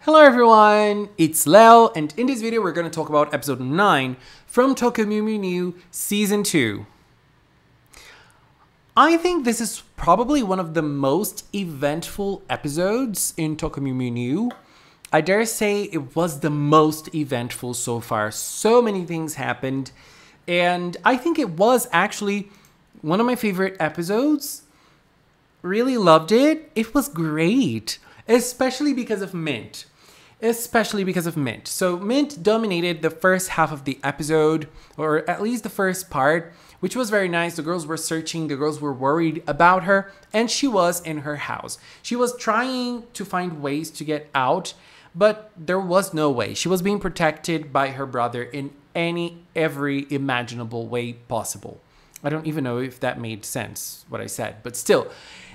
Hello everyone, it's Lel, and in this video we're going to talk about episode 9 from Tokyo MEW MEW MEW Season 2. I think this is probably one of the most eventful episodes in Tokyo MEW MEW MEW. I dare say it was the most eventful so far. So many things happened, and I think it was actually one of my favorite episodes. Really loved it. It was great, especially because of Mint. So Mint dominated the first half of the episode, or at least the first part, which was very nice. The girls were searching, the girls were worried about her, and she was in her house. She was trying to find ways to get out, but there was no way. She was being protected by her brother in every imaginable way possible. I don't even know if that made sense, what I said, but still.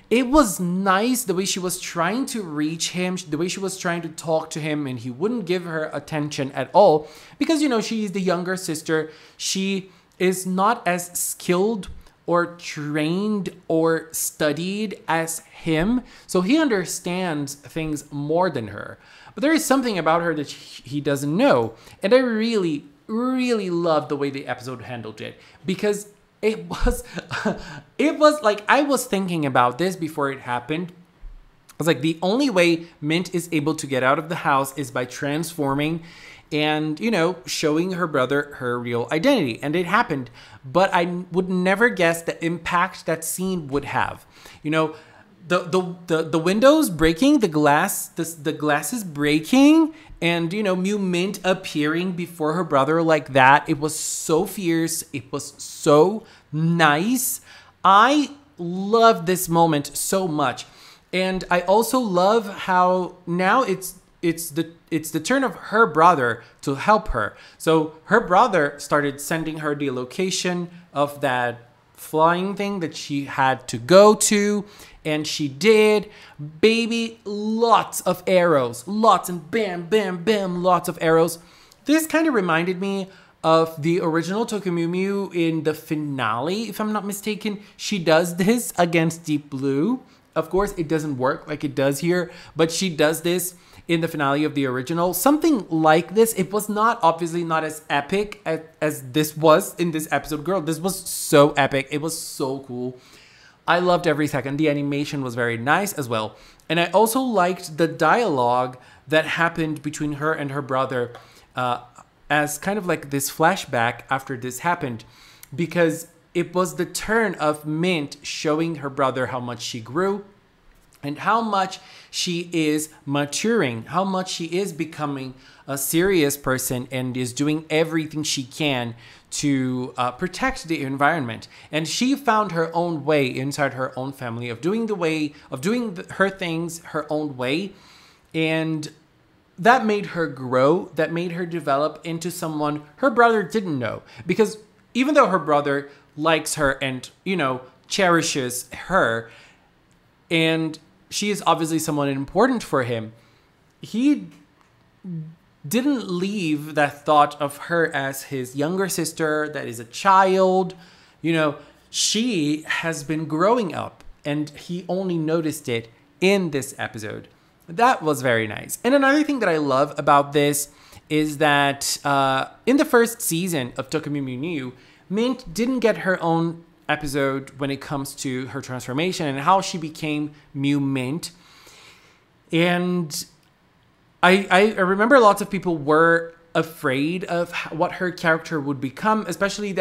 It was nice the way she was trying to reach him, the way she was trying to talk to him, and he wouldn't give her attention at all because, you know, she is the younger sister. She is not as skilled or trained or studied as him, so he understands things more than her. But there is something about her that he doesn't know, and I really, really love the way the episode handled it because it was like, I was thinking about this before it happened. I was like, the only way Mint is able to get out of the house is by transforming and, you know, showing her brother her real identity. And it happened. But I would never guess the impact that scene would have. You know, the windows breaking, the glass is breaking, and, you know, Mew Mint appearing before her brother like that. It was so fierce. It was so nice. I love this moment so much. And I also love how now it's the turn of her brother to help her. So her brother started sending her the location of that flying thing that she had to go to, and she did. Baby, lots of arrows, lots, and bam, bam, bam, lots of arrows. This kind of reminded me of the original Tokyo MEW MEW in the finale, if I'm not mistaken. She does this against Deep Blue. Of course, it doesn't work like it does here, but she does this in the finale of the original. Something like this. It was not, obviously not as epic as this was in this episode. Girl, this was so epic. It was so cool. I loved every second. The animation was very nice as well. And I also liked the dialogue that happened between her and her brother as kind of like this flashback after this happened, because it was the turn of Mint showing her brother how much she grew and how much she is maturing, how much she is becoming a serious person and is doing everything she can to protect the environment. And she found her own way inside her own family of doing her things her own way. And that made her grow, that made her develop into someone her brother didn't know. Because even though her brother likes her and, you know, cherishes her, and she is obviously someone important for him, he didn't leave that thought of her as his younger sister that is a child. You know, she has been growing up, and he only noticed it in this episode. That was very nice. And another thing that I love about this is that in the first season of Tokyo MEW MEW MEW, Mint didn't get her own episode when it comes to her transformation and how she became Mew Mint. And I remember lots of people were afraid of what her character would become, especially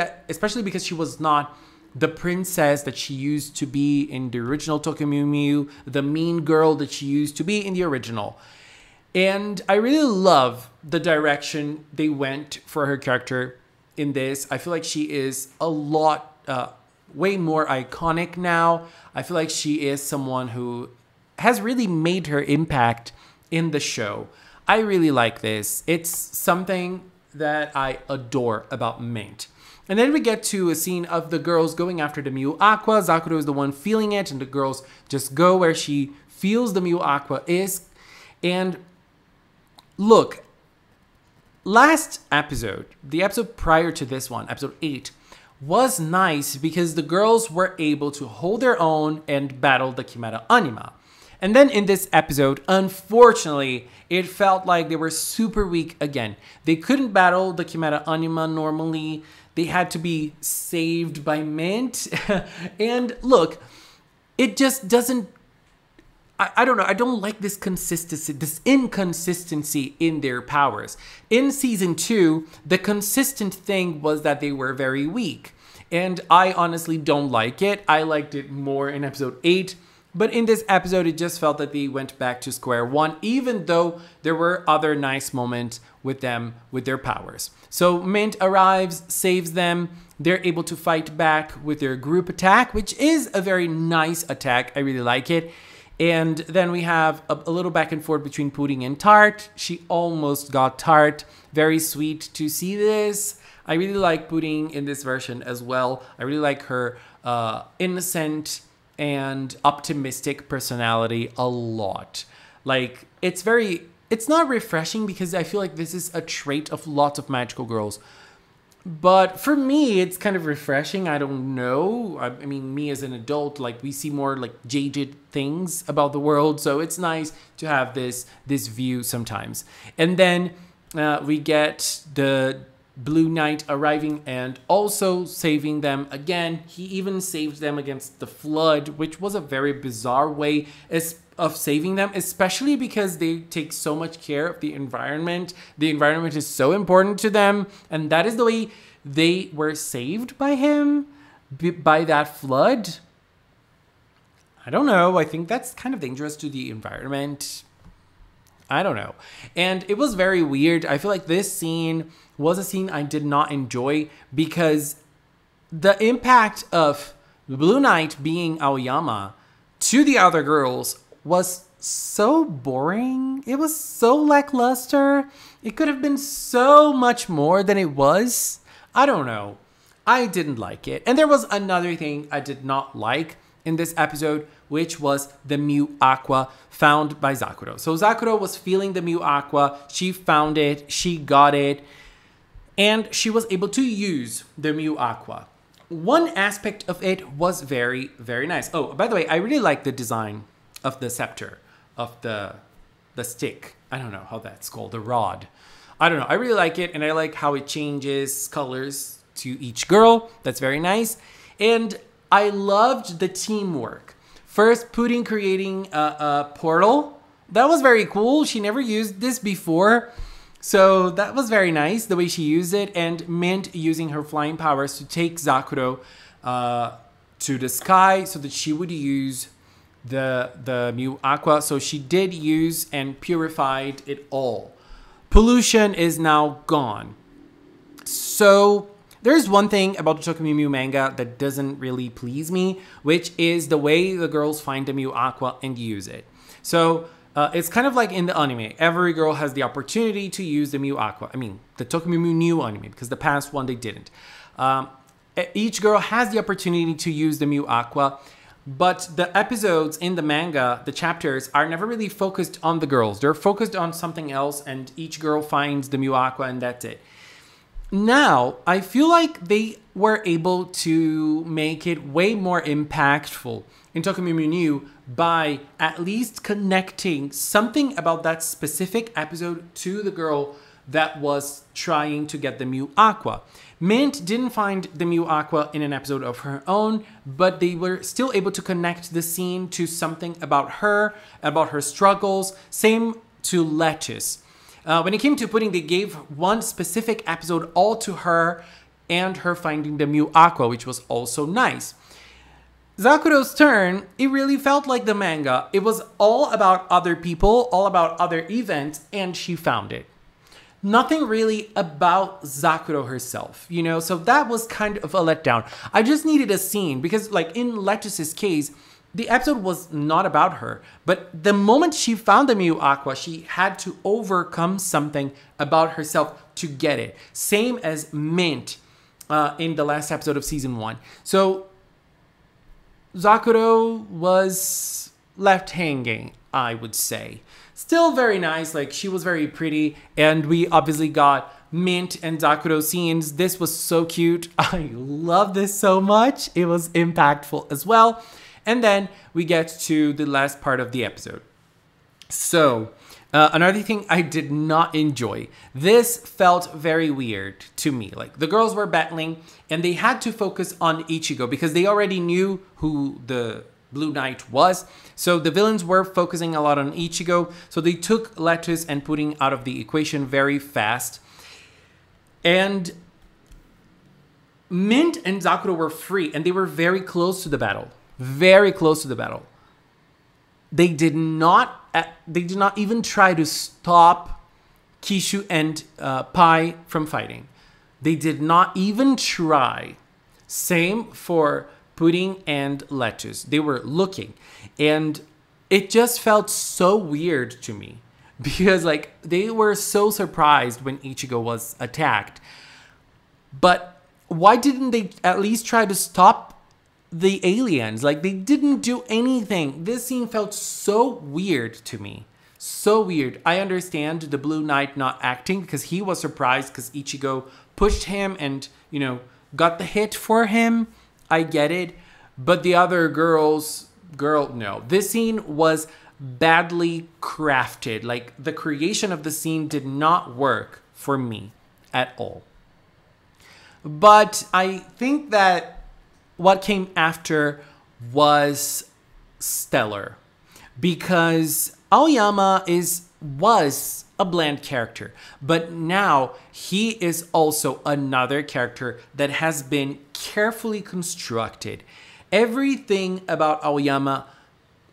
because she was not the princess that she used to be in the original Tokyo MEW MEW, the mean girl that she used to be in the original. And I really love the direction they went for her character in this. I feel like she is a lot, way more iconic now. I feel like she is someone who has really made her impact in the show. I really like this. It's something that I adore about Mint. And then we get to a scene of the girls going after the Mew Aqua. Zakuro is the one feeling it, and the girls just go where she feels the Mew Aqua is. And look, last episode, the episode prior to this one, episode 8, was nice because the girls were able to hold their own and battle the Chimera Anima. And then in this episode, unfortunately, it felt like they were super weak again. They couldn't battle the Chimera Anima normally. They had to be saved by Mint. And look, it just doesn't... I don't know. I don't like this consistency, this inconsistency in their powers. In season 2, the consistent thing was that they were very weak. And I honestly don't like it. I liked it more in episode 8. But in this episode, it just felt that they went back to square one, even though there were other nice moments with them, with their powers. So Mint arrives, saves them. They're able to fight back with their group attack, which is a very nice attack. I really like it. And then we have a little back and forth between Pudding and Tart. She almost got Tart. Very sweet to see this. I really like Pudding in this version as well. I really like her innocent and optimistic personality a lot. Like, it's not refreshing because I feel like this is a trait of lots of magical girls. But for me, it's kind of refreshing. I don't know. I mean, me as an adult, like, we see more like jaded things about the world. So it's nice to have this view sometimes. And then we get the Blue Knight arriving and also saving them again. He even saved them against the flood, which was a very bizarre way of saving them, especially because they take so much care of the environment. The environment is so important to them, and that is the way they were saved by him, by that flood. I don't know. I think that's kind of dangerous to the environment. I don't know. And it was very weird. I feel like this scene was a scene I did not enjoy because the impact of the Blue Knight being Aoyama to the other girls was so boring. It was so lackluster. It could have been so much more than it was. I don't know. I didn't like it. And there was another thing I did not like in this episode, which was the Mew Aqua found by Zakuro. So Zakuro was feeling the Mew Aqua. She found it. She got it. And she was able to use the Mew Aqua. One aspect of it was very, very nice. Oh, by the way, I really like the design of the scepter, of the stick. I don't know how that's called, the rod. I don't know. I really like it, and I like how it changes colors to each girl. That's very nice. And I loved the teamwork. First, Pudding creating a portal. That was very cool. She never used this before. So that was very nice, the way she used it. And Mint using her flying powers to take Zakuro to the sky so that she would use the Mew Aqua. So she did use and purified it all. Pollution is now gone. So there's one thing about the MEW MEW manga that doesn't really please me, which is the way the girls find the Mew Aqua and use it. So it's kind of like in the anime. Every girl has the opportunity to use the Mew Aqua. I mean, the MEW MEW new anime, because the past one they didn't. Each girl has the opportunity to use the Mew Aqua, but the episodes in the manga, the chapters, are never really focused on the girls. They're focused on something else, and each girl finds the Mew Aqua, and that's it. Now, I feel like they were able to make it way more impactful in MEW MEW New by at least connecting something about that specific episode to the girl that was trying to get the Mew Aqua. Mint didn't find the Mew Aqua in an episode of her own, but they were still able to connect the scene to something about her struggles. Same to Lettuce. When it came to Pudding, they gave one specific episode all to her and her finding the Mew Aqua, which was also nice. Zakuro's turn, it really felt like the manga. It was all about other people, all about other events, and she found it. Nothing really about Zakuro herself, you know? So that was kind of a letdown. I just needed a scene because, like in Lettuce's case, the episode was not about her, but the moment she found the Mew Aqua, she had to overcome something about herself to get it. Same as Mint in the last episode of season 1. So Zakuro was left hanging, I would say. Still very nice, like she was very pretty, and we obviously got Mint and Zakuro scenes. This was so cute. I love this so much. It was impactful as well. And then we get to the last part of the episode. So, another thing I did not enjoy. This felt very weird to me. Like, the girls were battling and they had to focus on Ichigo because they already knew who the Blue Knight was. So the villains were focusing a lot on Ichigo. So they took Lettuce and Pudding out of the equation very fast. And Mint and Zakuro were free and they were very close to the battle. Very close to the battle. They did not even try to stop Kishu and Pai from fighting. They did not even try. Same for Pudding and Lettuce. They were looking. And it just felt so weird to me. Because like they were so surprised when Ichigo was attacked. But why didn't they at least try to stop the aliens? Like they didn't do anything. This scene felt so weird to me. So weird. I understand the Blue Knight not acting because he was surprised because Ichigo pushed him and, you know, got the hit for him. I get it. But the other girl, no. This scene was badly crafted. Like the creation of the scene did not work for me at all. But I think that what came after was stellar because Aoyama was a bland character, but now he is also another character that has been carefully constructed. Everything about Aoyama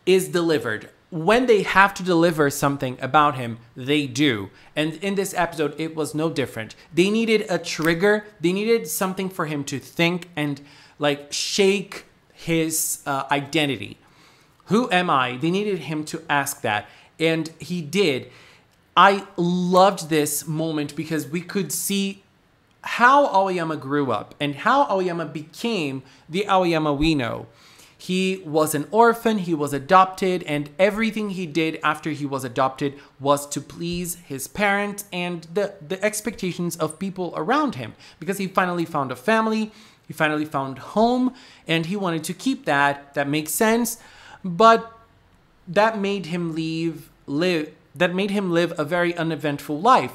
is delivered. When they have to deliver something about him, they do. And in this episode, it was no different. They needed a trigger. They needed something for him to think and like shake his identity. Who am I? They needed him to ask that. And he did. I loved this moment because we could see how Aoyama grew up and how Aoyama became the Aoyama we know. He was an orphan, he was adopted, and everything he did after he was adopted was to please his parents and the expectations of people around him. Because he finally found a family, he finally found home, and he wanted to keep that. That makes sense. But that made him live a very uneventful life.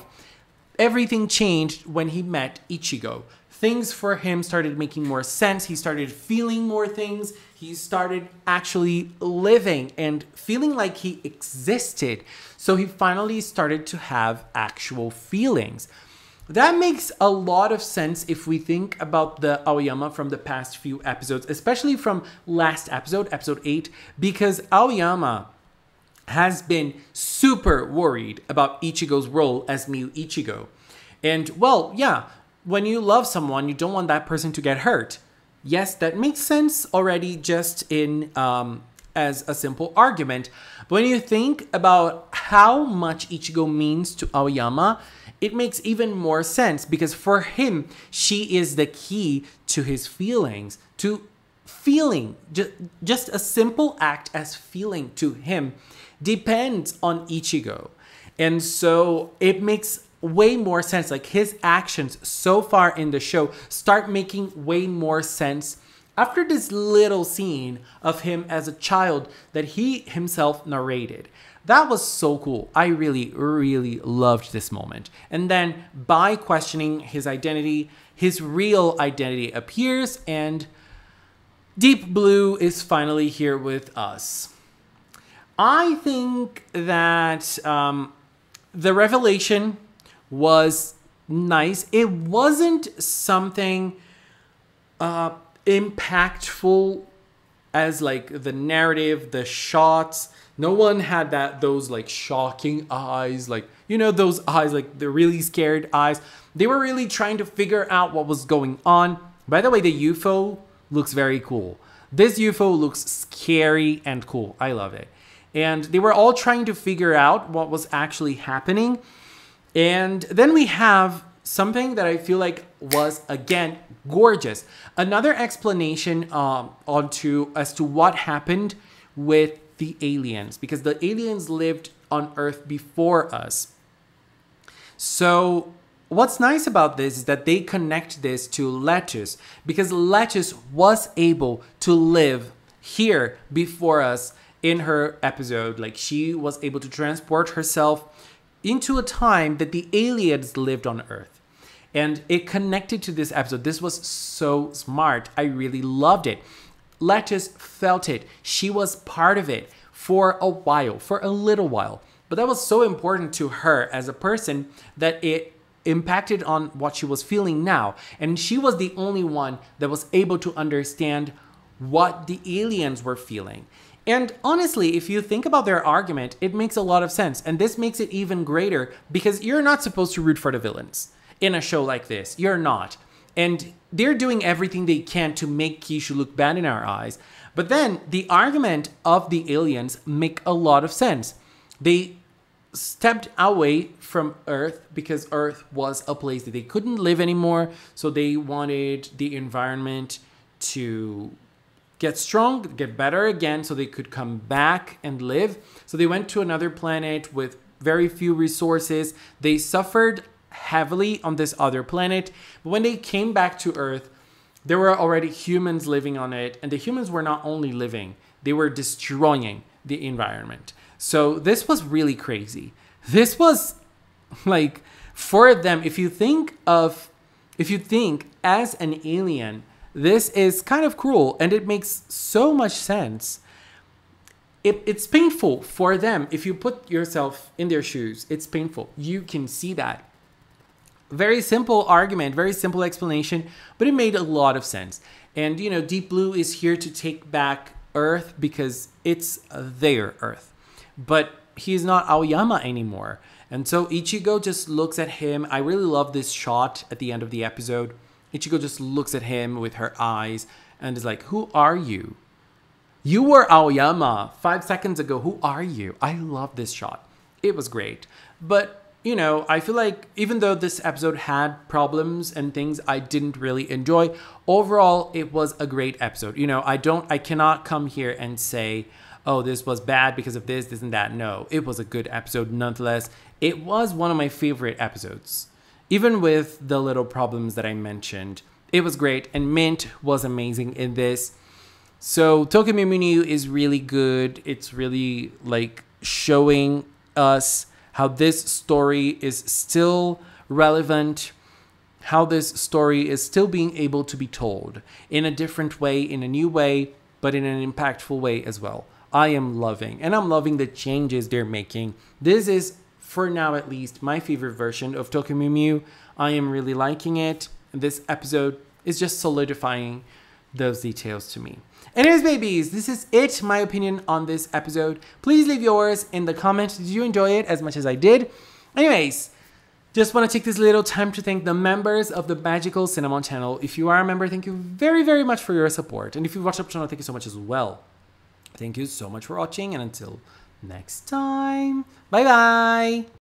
Everything changed when he met Ichigo. Things for him started making more sense. He started feeling more things. He started actually living and feeling like he existed. So he finally started to have actual feelings. That makes a lot of sense if we think about the Aoyama from the past few episodes, especially from last episode, episode 8, because Aoyama has been super worried about Ichigo's role as Miu Ichigo. And well, yeah, when you love someone, you don't want that person to get hurt. Yes, that makes sense already just in as a simple argument. But when you think about how much Ichigo means to Aoyama, it makes even more sense because for him, she is the key to his feelings, to feeling. Just a simple act as feeling to him depends on Ichigo. And so it makes way more sense. Like his actions so far in the show start making way more sense after this little scene of him as a child that he himself narrated. That was so cool. I really, really loved this moment. And then by questioning his identity, his real identity appears and Deep Blue is finally here with us. I think that the revelation was nice. It wasn't something impactful as like the narrative, the shots. No one had those like shocking eyes, like, you know, those eyes, like the really scared eyes. They were really trying to figure out what was going on. By the way, the UFO looks very cool. This UFO looks scary and cool. I love it. And they were all trying to figure out what was actually happening. And then we have something that I feel like was, again, gorgeous. Another explanation as to what happened with the aliens. Because the aliens lived on Earth before us. So what's nice about this is that they connect this to Lettuce. Because Lettuce was able to live here before us in her episode. Like, she was able to transport herself into a time that the aliens lived on Earth. And it connected to this episode. This was so smart. I really loved it. Lettuce felt it. She was part of it for a while, for a little while. But that was so important to her as a person that it impacted on what she was feeling now. And she was the only one that was able to understand what the aliens were feeling. And honestly, if you think about their argument, it makes a lot of sense. And this makes it even greater because you're not supposed to root for the villains in a show like this. You're not. And they're doing everything they can to make Keisha look bad in our eyes. But then the argument of the aliens make a lot of sense. They stepped away from Earth because Earth was a place that they couldn't live anymore. So they wanted the environment to get strong, get better again, so they could come back and live. So they went to another planet with very few resources. They suffered heavily on this other planet. But when they came back to Earth, there were already humans living on it. And the humans were not only living, they were destroying the environment. So this was really crazy. This was like, for them, if you think as an alien, this is kind of cruel, and it makes so much sense. It's painful for them. If you put yourself in their shoes, it's painful. You can see that. Very simple argument, very simple explanation, but it made a lot of sense. And, you know, Deep Blue is here to take back Earth because it's their Earth. But he's not Aoyama anymore. And so Ichigo just looks at him. I really love this shot at the end of the episode. Ichigo just looks at him with her eyes and is like, who are you? You were Aoyama 5 seconds ago. Who are you? I love this shot. It was great. But, you know, I feel like even though this episode had problems and things I didn't really enjoy, overall, it was a great episode. You know, I cannot come here and say, oh, this was bad because of this, and that. No, it was a good episode nonetheless. It was one of my favorite episodes. Even with the little problems that I mentioned, it was great. And Mint was amazing in this. So Tokyo MEW MEW is really good. It's really like showing us how this story is still relevant, how this story is still being able to be told in a different way, in a new way, but in an impactful way as well. I am loving, and I'm loving the changes they're making. This is, for now at least, my favorite version of Tokyo MEW MEW. I am really liking it. And this episode is just solidifying those details to me. Anyways, babies, this is it, my opinion on this episode. Please leave yours in the comments. Did you enjoy it as much as I did? Anyways, just want to take this little time to thank the members of the Magical Cinnamon channel. If you are a member, thank you very, very much for your support. And if you've watched up the channel, thank you so much as well. Thank you so much for watching, and until next time, bye-bye.